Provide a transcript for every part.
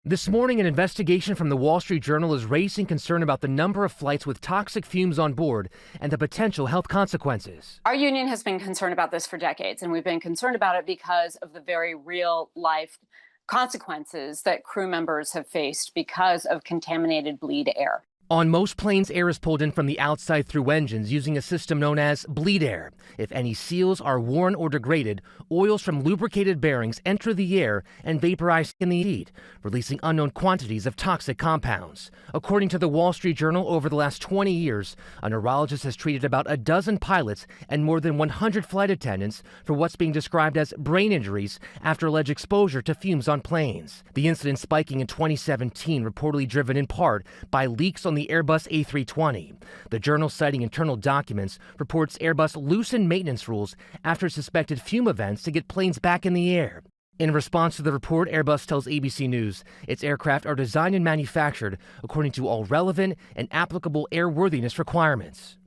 This morning, an investigation from the Wall Street Journal is raising concern about the number of flights with toxic fumes on board and the potential health consequences. Our union has been concerned about this for decades, and we've been concerned about it because of the very real life consequences that crew members have faced because of contaminated bleed air. On most planes, air is pulled in from the outside through engines using a system known as bleed air. If any seals are worn or degraded, oils from lubricated bearings enter the air and vaporize in the heat, releasing unknown quantities of toxic compounds. According to the Wall Street Journal, over the last 20 years, a neurologist has treated about a dozen pilots and more than 100 flight attendants for what's being described as brain injuries after alleged exposure to fumes on planes. The incident spiking in 2017, reportedly driven in part by leaks on the Airbus A320. The Journal, citing internal documents, reports Airbus loosened maintenance rules after suspected fume events to get planes back in the air. In response to the report, Airbus tells ABC News its aircraft are designed and manufactured according to all relevant and applicable airworthiness requirements.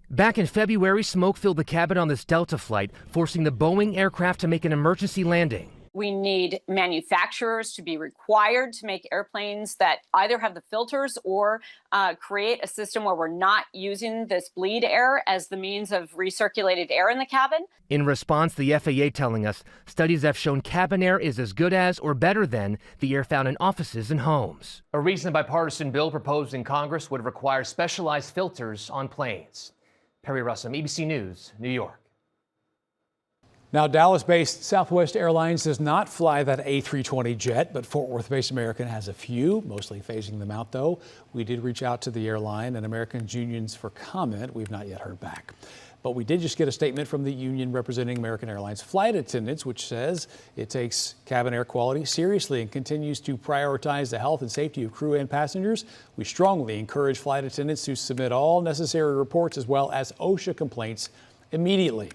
Back in February, smoke filled the cabin on this Delta flight, forcing the Boeing aircraft to make an emergency landing. We need manufacturers to be required to make airplanes that either have the filters or create a system where we're not using this bleed air as the means of recirculated air in the cabin. In response, the FAA telling us studies have shown cabin air is as good as or better than the air found in offices and homes. A recent bipartisan bill proposed in Congress would require specialized filters on planes. Perry Russum, ABC News, New York. Now, Dallas-based Southwest Airlines does not fly that A320 jet, but Fort Worth-based American has a few, mostly phasing them out, though. We did reach out to the airline and American's unions for comment. We've not yet heard back. But we did just get a statement from the union representing American Airlines flight attendants, which says it takes cabin air quality seriously and continues to prioritize the health and safety of crew and passengers. We strongly encourage flight attendants to submit all necessary reports as well as OSHA complaints immediately.